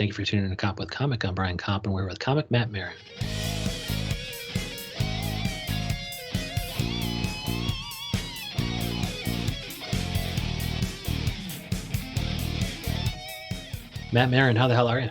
Thank you for tuning in to Cop with Comic. I'm Brian Koppen. We're with comic Matt Maran. Matt Maran, how the hell are you?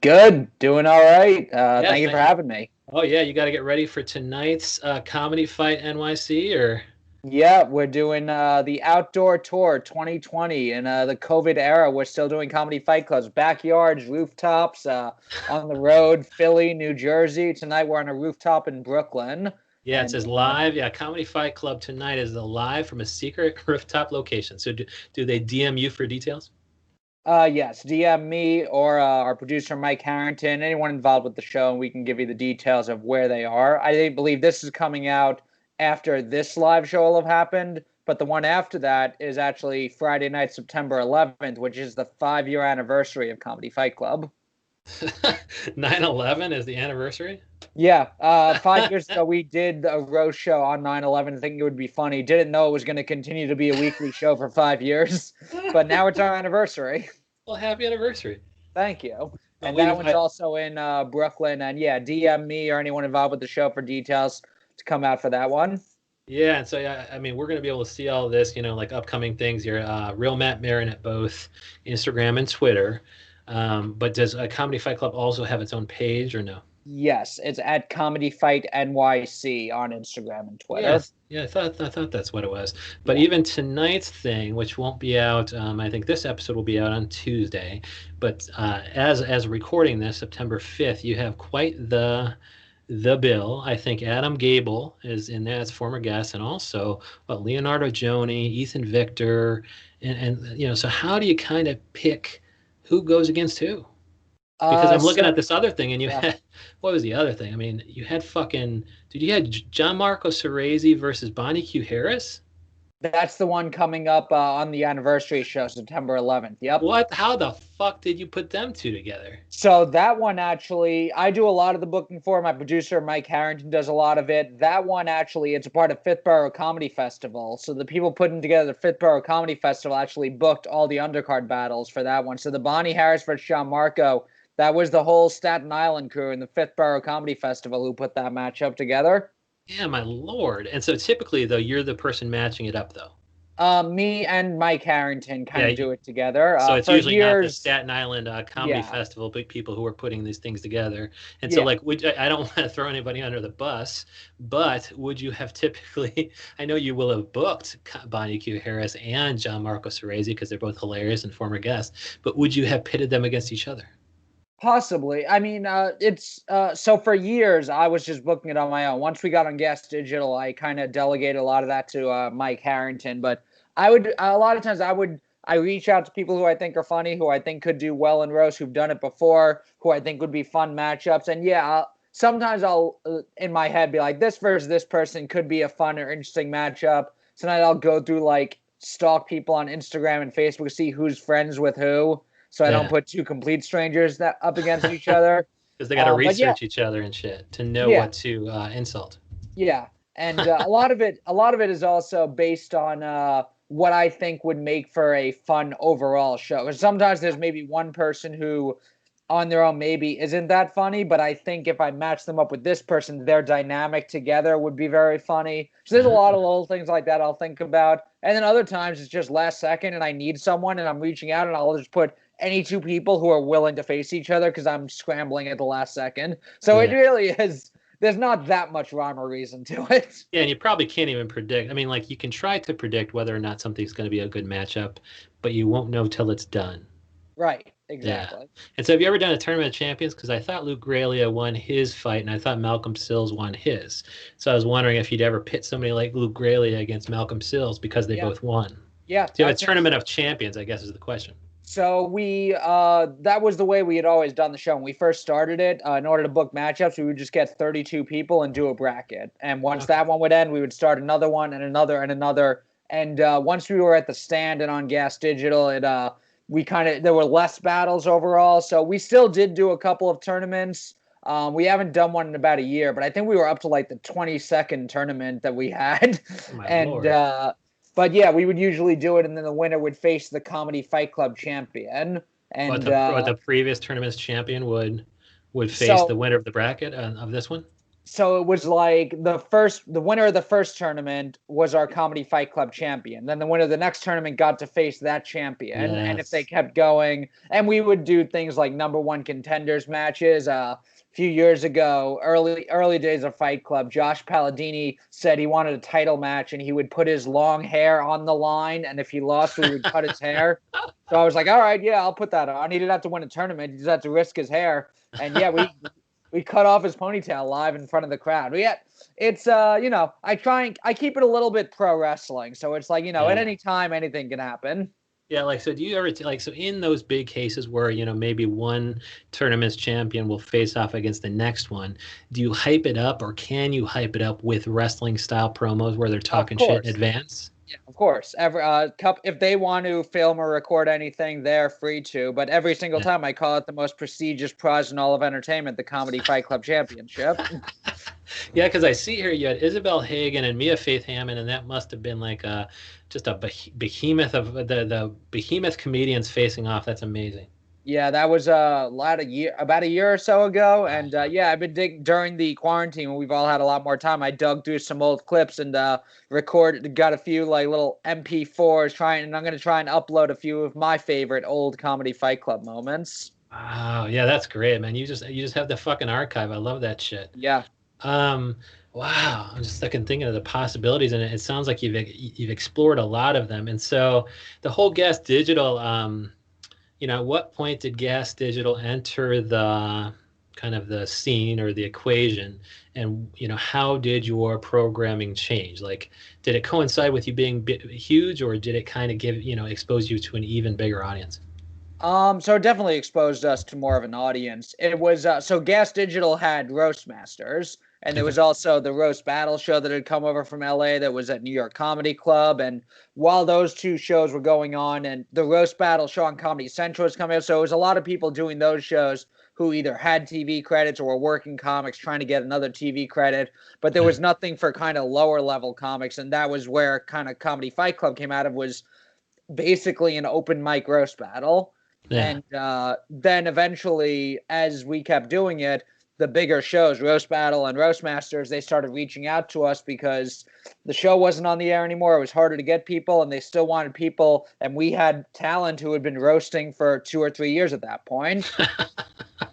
Good. Doing all right. Thank you for having me. Oh, yeah. You got to get ready for tonight's Comedy Fight NYC, or? Yeah, we're doing the Outdoor Tour 2020. In the COVID era, we're still doing comedy fight clubs, backyards, rooftops, on the road, Philly, New Jersey. Tonight we're on a rooftop in Brooklyn. Yeah, it says live. Yeah, Comedy Fight Club tonight is the live from a secret rooftop location. So do they DM you for details? Yes, DM me or our producer Mike Harrington, anyone involved with the show, and we can give you the details of where they are. I believe this is coming out after this live show will have happened, but the one after that is actually Friday night, September 11th, which is the 5-year anniversary of Comedy Fight Club. 9/11 is the anniversary? Yeah, 5 years ago we did a roast show on 9/11, thinking it would be funny. Didn't know it was going to continue to be a weekly show for 5 years, but now it's our anniversary. Well, happy anniversary. Thank you. And that one's also in Brooklyn. And yeah, DM me or anyone involved with the show for details to come out for that one. Yeah, and so I mean, we're going to be able to see all this, like upcoming things here. Real Matt Maran at both Instagram and Twitter. But does a Comedy Fight Club also have its own page or no? Yes, it's at Comedy Fight NYC on Instagram and Twitter. Yeah, I thought that's what it was. But even tonight's thing, which won't be out, I think this episode will be out on Tuesday. But as recording this, September 5th, you have quite the bill. I think Adam Gable is in there as former guest, and also Leonardo Joni, Ethan Victor, and so how do you kind of pick who goes against who? Because I'm looking at this other thing, and you had, what was the other thing? I mean, you had you had Gianmarco Cerezi versus Bonnie Q. Harris? That's the one coming up on the anniversary show, September 11th. Yep. What? How the fuck did you put them two together? So that one, actually, I do a lot of the booking for. My producer, Mike Harrington, does a lot of it. That one, actually, it's a part of Fifth Borough Comedy Festival. So the people putting together the Fifth Borough Comedy Festival actually booked all the undercard battles for that one. So the Bonnie Harris versus Gianmarco, that was the whole Staten Island crew in the Fifth Borough Comedy Festival who put that matchup together. Yeah, my lord. And so typically, though, you're the person matching it up, though. Me and Mike Harrington kind of do it together. So it's usually not the Staten Island Comedy Festival, but people who are putting these things together. And so, I don't want to throw anybody under the bus, but would you have typically, I know you will have booked Bonnie Q. Harris and Gianmarco Cerezi because they're both hilarious and former guests, but would you have pitted them against each other? Possibly. I mean, it's so for years I was just booking it on my own. Once we got on Gas Digital, I kind of delegated a lot of that to Mike Harrington. But I would a lot of times I reach out to people who I think are funny, who I think could do well in roast, who've done it before, who I think would be fun matchups. And yeah, sometimes I'll in my head be like, this versus this person could be a fun or interesting matchup. Sometimes I'll go through stalk people on Instagram and Facebook, see who's friends with who. So I don't put two complete strangers up against each other. Because they got to research each other and shit to know what to insult. Yeah, and a lot of it is also based on what I think would make for a fun overall show. Sometimes there's maybe one person who, on their own, maybe isn't that funny, but I think if I match them up with this person, their dynamic together would be very funny. So there's a lot of little things like that I'll think about. And then other times it's just last second and I need someone and I'm reaching out and I'll just put any two people who are willing to face each other because I'm scrambling at the last second. So it really is, there's not that much rhyme or reason to it. Yeah, and you probably can't even predict. I mean, you can try to predict whether or not something's going to be a good matchup, but you won't know till it's done. Right, exactly. Yeah. And so have you ever done a Tournament of Champions? Because I thought Luke Graglia won his fight, and I thought Malcolm Sills won his. So I was wondering if you'd ever pit somebody like Luke Graglia against Malcolm Sills because they both won. Yeah. So you have a Tournament of Champions, I guess is the question. So we, that was the way we had always done the show. When we first started it, in order to book matchups, we would just get 32 people and do a bracket. And once that one would end, we would start another one and another and another. And once we were at the stand and on Gas Digital, there were less battles overall. So we still did do a couple of tournaments. We haven't done one in about a year, but I think we were up to the 22nd tournament that we had. Lord. But yeah, we would usually do it, and then the winner would face the Comedy Fight Club champion. What And the previous tournament's champion would face the so winner of the bracket of this one? so it was like the winner of the first tournament was our Comedy Fight Club champion. Then the winner of the next tournament got to face that champion. And if they Yes. kept going, and we would do things like number one contenders matches. A few years ago, early days of Fight Club, Josh Palladini said he wanted a title match and he would put his long hair on the line, and if he lost, we would cut his hair. So I was like, all right, yeah, I'll put that on. He didn't have to win a tournament; he just had to risk his hair. And yeah, we cut off his ponytail live in front of the crowd. But yeah, it's I keep it a little bit pro wrestling, so it's like at Yeah. any time anything can happen. Yeah, like so do you ever so in those big cases where, maybe one tournament's champion will face off against the next one, do you hype it up or can you hype it up with wrestling style promos where they're Of talking shit in course. advance? Yeah, of course. If they want to film or record anything, they're free to. But every single Yeah. time, I call it the most prestigious prize in all of entertainment, the Comedy Fight Club Championship. Yeah, because I see here you had Isabel Hagen and Mia Faith Hammond, and that must have been like just a behemoth of the behemoth comedians facing off. That's amazing. Yeah, that was about a year or so ago, and yeah, I've been during the quarantine when we've all had a lot more time. I dug through some old clips and got a few like little MP4s and I'm gonna try and upload a few of my favorite old Comedy Fight Club moments. Wow, yeah, that's great, man. You just have the fucking archive. I love that shit. Yeah. Um, wow, I'm just fucking thinking of the possibilities, and it sounds like you've explored a lot of them. And so the whole Gas Digital, at what point did Gas Digital enter the kind of the scene or the equation? And how did your programming change? Like, did it coincide with you being huge, or did it kind of expose you to an even bigger audience? So it definitely exposed us to more of an audience. It was so Gas Digital had Roast Masters, and there Okay. was also the Roast Battle show that had come over from LA that was at New York Comedy Club. And while those two shows were going on, and the Roast Battle show on Comedy Central was coming out, so it was a lot of people doing those shows who either had TV credits or were working comics trying to get another TV credit. But there Yeah. was nothing for kind of lower level comics, and that was where kind of Comedy Fight Club came out of, was basically an open mic roast battle. Yeah. And then eventually, as we kept doing it, the bigger shows, Roast Battle and Roast Masters, they started reaching out to us because the show wasn't on the air anymore. It was harder to get people, and they still wanted people. And we had talent who had been roasting for 2 or 3 years at that point.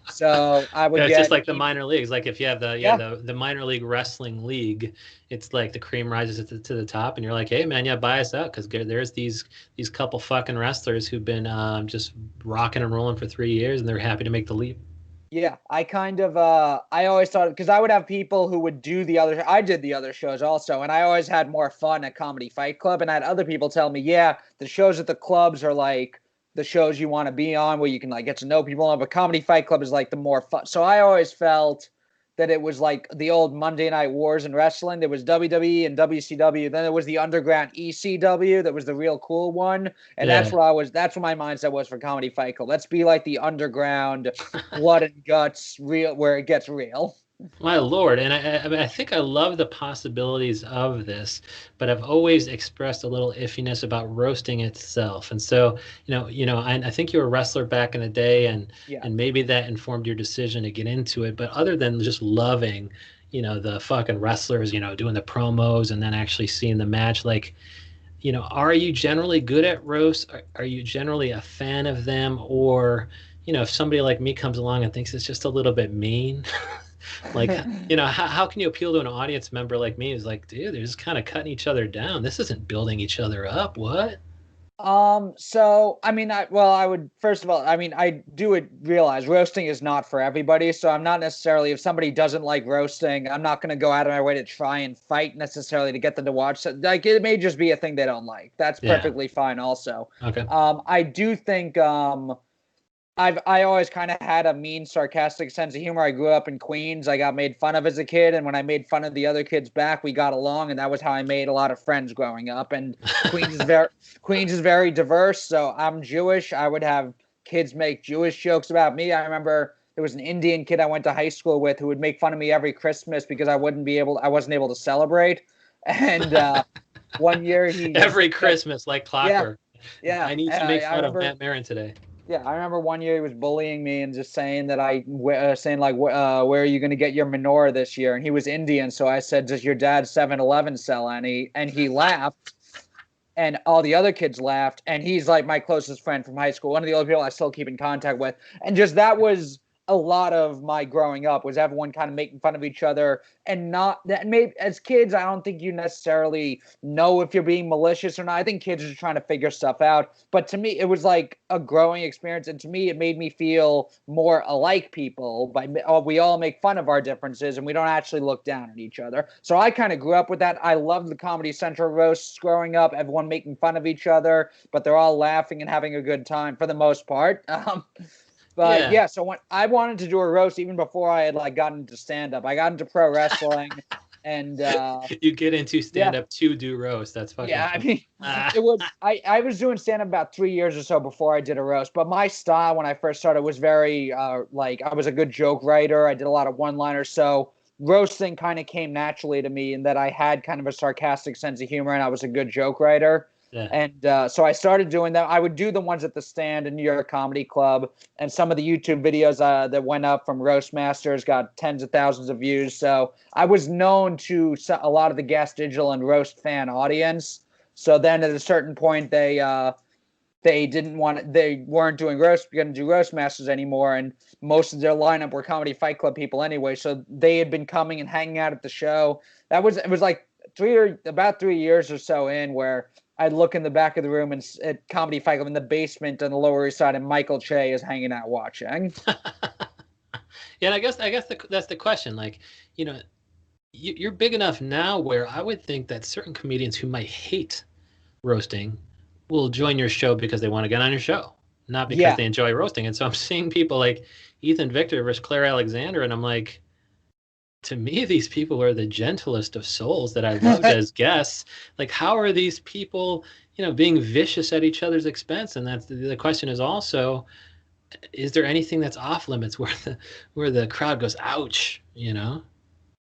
So I would Yeah, it's just get like the minor leagues. Like if you have yeah, the minor league wrestling league, it's like the cream rises to the top, and you're like, hey man, yeah, buy us out because there's these couple fucking wrestlers who've been just rocking and rolling for 3 years, and they're happy to make the leap. yeah. I kind of I always thought, because I would have people who would do the other. I did the other shows also, and I always had more fun at Comedy Fight Club. And I had other people tell me, yeah, the shows at the clubs are like the shows you want to be on, where you can like get to know people. But Comedy Fight Club is like the more fun. So I always felt that it was like the old Monday Night Wars in wrestling. There was WWE and WCW. Then there was the underground ECW. That was the real cool one. And that's Yeah. where I was. That's what my mindset was for Comedy Fight Club. Let's be like the underground blood and guts, real, where it gets real. My Lord, and I mean, I think I love the possibilities of this, but I've always expressed a little iffiness about roasting itself. And so, I think you were a wrestler back in the day, and Yeah. and maybe that informed your decision to get into it. But other than just loving, the fucking wrestlers, doing the promos and then actually seeing the match, like, are you generally good at roast? Are you generally a fan of them, or if somebody like me comes along and thinks it's just a little bit mean? Like, how can you appeal to an audience member like me who's like, dude, they're just kind of cutting each other down. This isn't building each other up. What? So I mean, I would first of all, I mean, I do realize roasting is not for everybody. So I'm not necessarily, if somebody doesn't like roasting, I'm not going to go out of my way to try and fight necessarily to get them to watch. So, like, it may just be a thing they don't like. That's Yeah. perfectly fine. Also, Okay. I do think, I always kind of had a mean, sarcastic sense of humor. I grew up in Queens. I got made fun of as a kid, and when I made fun of the other kids back, we got along, and that was how I made a lot of friends growing up. And Queens is very diverse. So I'm Jewish. I would have kids make Jewish jokes about me. I remember there was an Indian kid I went to high school with who would make fun of me every Christmas because I wasn't able to celebrate. And one year he Every Christmas, like yeah, clockwork. yeah. I need to make I fun of remember Matt Marin today. Yeah, I remember one year he was bullying me and just saying that saying like, where are you going to get your menorah this year? And he was Indian, so I said, does your dad 7-Eleven sell any? And he laughed, and all the other kids laughed. And he's like my closest friend from high school, one of the only people I still keep in contact with. And just that was a lot of my growing up, was everyone kind of making fun of each other, and not that maybe as kids, I don't think you necessarily know if you're being malicious or not. I think kids are just trying to figure stuff out. But to me, it was like a growing experience. And to me, it made me feel more alike people. We all make fun of our differences and we don't actually look down at each other. So I kind of grew up with that. I loved the Comedy Central roasts growing up, everyone making fun of each other, but they're all laughing and having a good time for the most part. But Yeah. yeah, so when I wanted to do a roast even before I had like gotten into stand up, I got into pro wrestling, and You get into yeah, stand up to do roast. That's fucking yeah. I fun. mean, Ah, it was I was doing stand up about 3 years or so before I did a roast, but my style when I first started was very like I was a good joke writer. I did a lot of one liners, so roasting kind of came naturally to me, in that I had kind of a sarcastic sense of humor and I was a good joke writer. yeah. And so I started doing that. I would do the ones at the Stand in New York Comedy Club, and some of the YouTube videos that went up from Roast Masters got tens of thousands of views. So I was known to a lot of the Gas Digital and Roast fan audience. So then at a certain point, they weren't doing going to do Roast Masters anymore, and most of their lineup were Comedy Fight Club people anyway. So they had been coming and hanging out at the show. It was like about 3 years or so in, where I'd look in the back of the room and at Comedy Fight Club in the basement on the Lower East Side, and Michael Che is hanging out watching. Yeah, and that's the question. Like, you know, you're big enough now where I would think that certain comedians who might hate roasting will join your show because they want to get on your show, not because Yeah. they enjoy roasting. And so I'm seeing people like Ethan Victor versus Claire Alexander, and I'm like, to me, these people are the gentlest of souls that I loved as guests. Like, how are these people, being vicious at each other's expense? And that's the question is also, is there anything that's off limits where the crowd goes, ouch,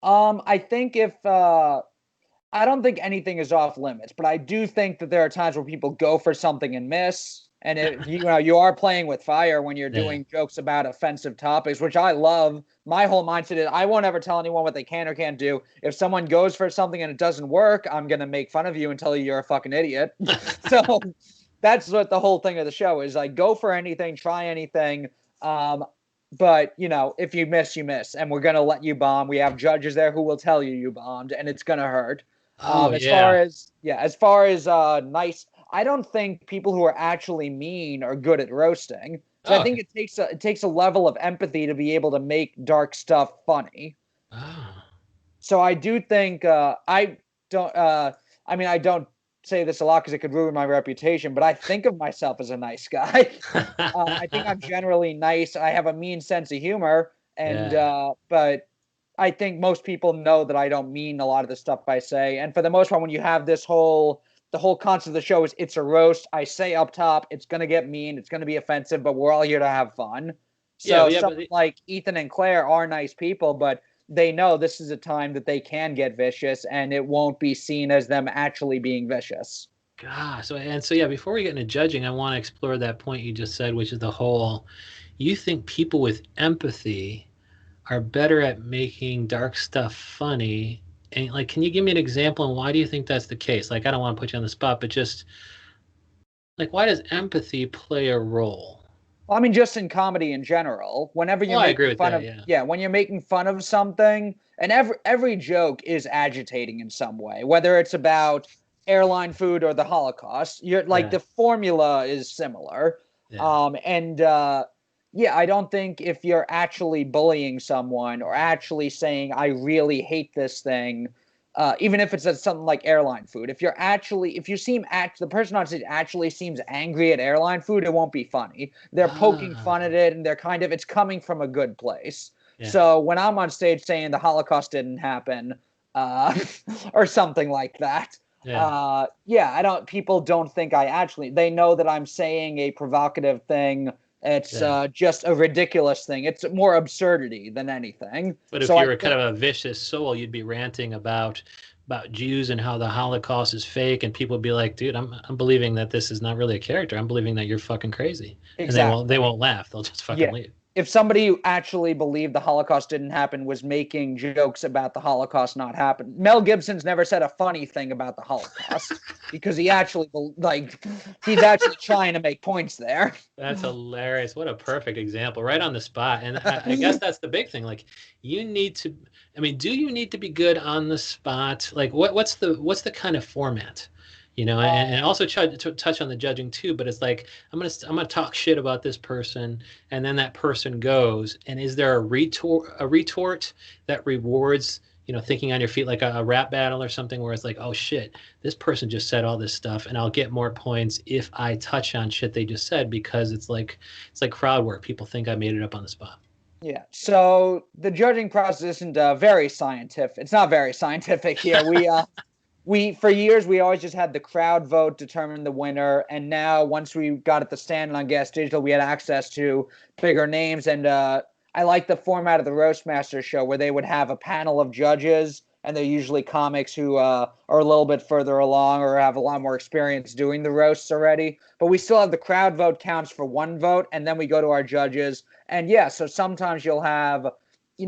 I think if I don't think anything is off limits, but I do think that there are times where people go for something and miss. And if you are playing with fire when you're Yeah. doing jokes about offensive topics, which I love. My whole mindset is I won't ever tell anyone what they can or can't do. If someone goes for something and it doesn't work, I'm gonna make fun of you and tell you you're a fucking idiot. So that's what the whole thing of the show is, like, go for anything, try anything. But if you miss, you miss, and we're gonna let you bomb. We have judges there who will tell you bombed, and it's gonna hurt. Oh, As far yeah. as as far as nice, I don't think people who are actually mean are good at roasting. So I Oh, think it takes a level of empathy to be able to make dark stuff funny. oh. So I do think I don't. I mean, I don't say this a lot because it could ruin my reputation, but I think of myself as a nice guy. I think I'm generally nice. I have a mean sense of humor, and Yeah. but I think most people know that I don't mean a lot of the stuff I say. And for the most part, when you have the whole concept of the show is it's a roast. I say up top, it's gonna get mean, it's gonna be offensive, but we're all here to have fun. Yeah, So yeah, someone like Ethan and Claire are nice people, but they know this is a time that they can get vicious, and it won't be seen as them actually being vicious. gosh. So yeah, before we get into judging, I want to explore that point you just said, which is the whole, you think people with empathy are better at making dark stuff funny. And like, can you give me an example and why do you think that's the case? Like, I don't want to put you on the spot, but just like, why does empathy play a role? Well, I mean, just in comedy in general, whenever Well, you're I agree making with fun that. of, Yeah. yeah, when you're making fun of something, and every joke is agitating in some way, whether it's about airline food or the Holocaust. You're like Yeah. the formula is similar. Yeah. And yeah, I don't think if you're actually bullying someone or actually saying I really hate this thing, even if it's something like airline food, if you seem the person on stage actually seems angry at airline food, it won't be funny. They're poking fun at Ah, it, and it's coming from a good place. yeah. So when I'm on stage saying the Holocaust didn't happen, uh, or something like that, Yeah. yeah, people don't think they know that I'm saying a provocative thing. It's Yeah. just a ridiculous thing. It's more absurdity than anything. But if So you I were kind think, of a vicious soul, you'd be ranting about about Jews and how the Holocaust is fake, and people be like, dude, I'm believing that this is not really a character. I'm believing that you're fucking crazy. And they Exactly. won't laugh. They'll just fucking Yeah. leave. If somebody who actually believed the Holocaust didn't happen was making jokes about the Holocaust not happening, Mel Gibson's never said a funny thing about the Holocaust because he actually like he's actually trying to make points there. That's hilarious. What a perfect example, right on the spot. And I guess that's the big thing. Like, you need to. I mean, do you need to be good on the spot? Like, what's the kind of format? And also to touch on the judging too. But it's like I'm gonna talk shit about this person, and then that person goes, and is there a retort that rewards? Thinking on your feet, like a rap battle or something, where it's like, oh shit, this person just said all this stuff, and I'll get more points if I touch on shit they just said, because it's like crowd work. People think I made it up on the spot. Yeah. So the judging process isn't very scientific. It's not very scientific here. We for years we always just had the crowd vote determine the winner, and now once we got it the stand on Gas Digital, we had access to bigger names, and I like the format of the Roastmaster show where they would have a panel of judges, and they're usually comics who are a little bit further along or have a lot more experience doing the roasts already. But we still have the crowd vote counts for one vote, and then we go to our judges. And yeah, so sometimes you'll have,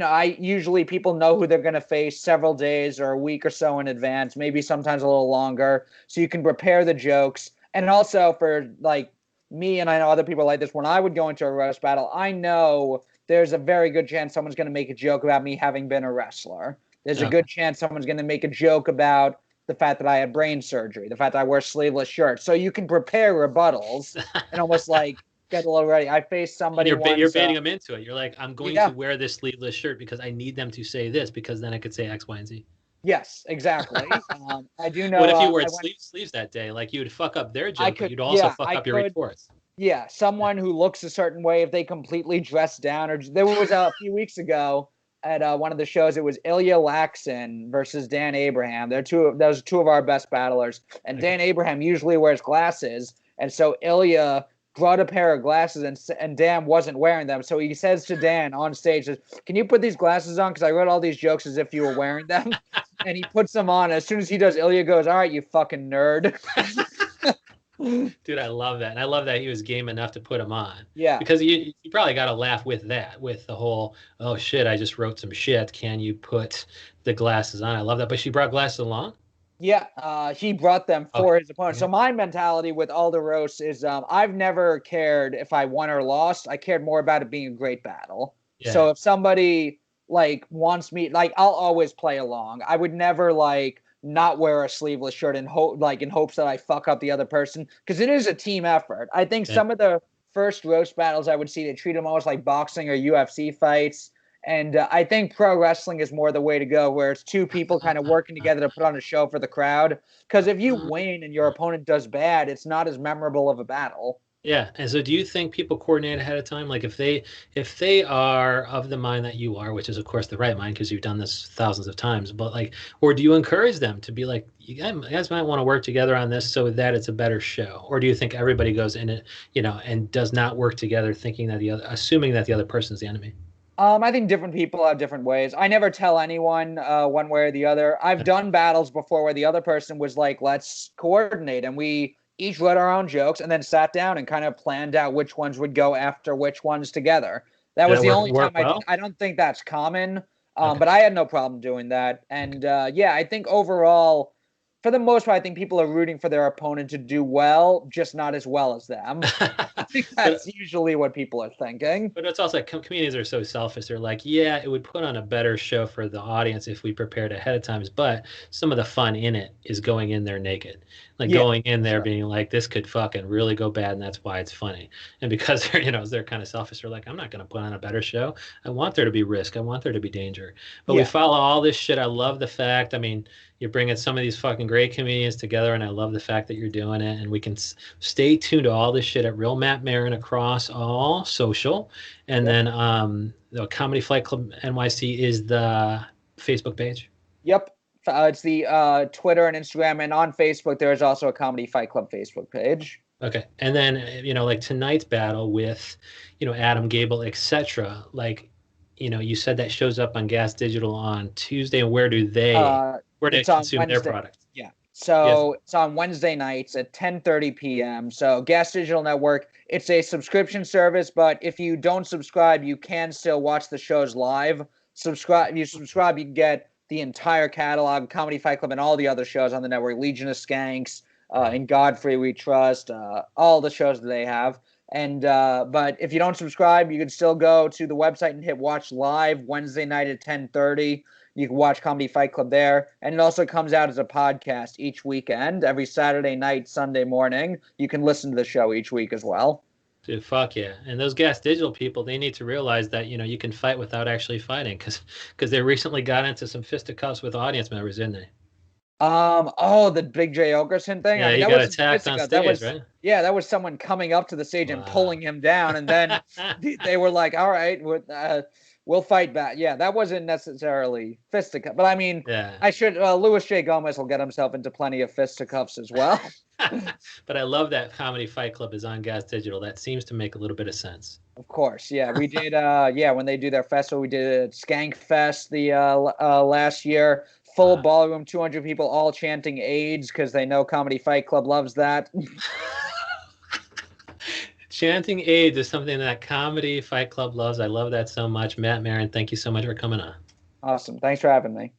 I usually people know who they're going to face several days or a week or so in advance, maybe sometimes a little longer, so you can prepare the jokes. And also for like me, and I know other people like this, when I would go into a roast battle, I know there's a very good chance someone's going to make a joke about me having been a wrestler. There's a Okay. good chance someone's going to make a joke about the fact that I had brain surgery, the fact that I wear sleeveless shirts. So you can prepare rebuttals and almost like get a little ready. I faced And somebody you're once. baiting them into it. You're like, I'm going to Yeah. wear this sleeveless shirt because I need them to say this, because then I could say X, Y, and Z. Yes, exactly. I do What know. if you wore I went. sleeves that day? Like, you would fuck up their I joke, but could. you'd also Yeah, fuck I up your could. retorts. Yeah, Yeah. someone who looks a certain way if they completely dress down. Or there was a few weeks ago at one of the shows. It was Ilya Laxon versus Dan Abraham. Those are two of our best battlers. And Okay. Dan Abraham usually wears glasses, and so Ilya brought a pair of glasses, and Dan wasn't wearing them. So he says to Dan on stage, "Can you put these glasses on? Because I wrote all these jokes as if you were wearing them." And he puts them on. As soon as he does, Ilya goes, "All right, you fucking nerd." Dude, I love that. And I love that he was game enough to put him on, Yeah. because you probably got to laugh with that, with the whole, oh shit, I just wrote some shit. Can you put the glasses on? I love that. But she brought glasses along? Yeah, he brought them Okay. for his opponent. So Okay. my mentality with all the roasts is I've never cared if I won or lost. I cared more about it being a great battle. Yeah. So if somebody like wants me, like I'll always play along. I would never like not wear a sleeveless shirt in hopes that I fuck up the other person because it is a team effort. I think Yeah. some of the first roast battles I would see they treat them almost like boxing or UFC fights. And I think pro wrestling is more the way to go, where it's two people kind of working together to put on a show for the crowd. Because if you win and your opponent does bad, it's not as memorable of a battle. Yeah. And so, do you think people coordinate ahead of time? Like, if they are of the mind that you are, which is of course the right mind because you've done this thousands of times, but like, or do you encourage them to be like, you guys might want to work together on this so that it's a better show? Or do you think everybody goes in it, and does not work together, thinking that assuming that the other person's the enemy? I think different people have different ways. I never tell anyone one way or the other. I've done battles before where the other person was like, let's coordinate. And we each wrote our own jokes and then sat down and kind of planned out which ones would go after which ones together. That Did was that the work only time work I did. well? I don't think that's common, Okay. but I had no problem doing that. Okay. And yeah, I think overall, for the most part, I think people are rooting for their opponent to do well, just not as well as them. I think But that's usually what people are thinking. But it's also like comedians are so selfish. They're like, yeah, it would put on a better show for the audience if we prepared ahead of times. But some of the fun in it is going in there naked, like Yeah, going in for there sure. being like, this could fucking really go bad, and that's why it's funny. And because they're kind of selfish. They're like, I'm not going to put on a better show. I want there to be risk. I want there to be danger. But we Yeah. follow all this shit. I love the fact. I mean, you're bringing some of these fucking great comedians together, and I love the fact that you're doing it. And we can stay tuned to all this shit at Real Matt Marin across all social. And Yep. then the Comedy Flight Club NYC is the Facebook page. Yep. It's the Twitter and Instagram, and on Facebook there is also a Comedy Fight Club Facebook page. Okay. And then like tonight's battle with Adam Gable, etc. Like, you said that shows up on Gas Digital on Tuesday. And where do they Uh, where to It's on consume their Wednesday. product. Yeah. Yes. So it's on Wednesday nights at 10:30 p.m. So Gas Digital Network, it's a subscription service, but if you don't subscribe, you can still watch the shows live. If you subscribe, you can get the entire catalog, Comedy Fight Club, and all the other shows on the network, Legion of Skanks, In Godfrey We Trust, all the shows that they have. And but if you don't subscribe, you can still go to the website and hit watch live Wednesday night at 10:30. You can watch Comedy Fight Club there. And it also comes out as a podcast each weekend, every Saturday night, Sunday morning. You can listen to the show each week as well. Dude, fuck yeah. And those Gas Digital people, they need to realize that, you can fight without actually fighting because they recently got into some fisticuffs with audience members, didn't they? The Big J Okerson thing. I Yeah, mean, he that got wasn't attacked on fisticuffs. That stage, was right? yeah, that was someone coming up to the stage and Wow. pulling him down, and then they were like, "All right, we'll fight back." Yeah, that wasn't necessarily fisticuffs, but I mean, Yeah. Louis J. Gomez will get himself into plenty of fisticuffs as well. But I love that Comedy Fight Club is on Gas Digital. That seems to make a little bit of sense. Of course, yeah, we did. When they do their festival, we did Skank Fest the last year. Full ballroom, 200 people, all chanting AIDS because they know Comedy Fight Club loves that. Chanting AIDS is something that Comedy Fight Club loves. I love that so much. Matt Maran, thank you so much for coming on. Awesome. Thanks for having me.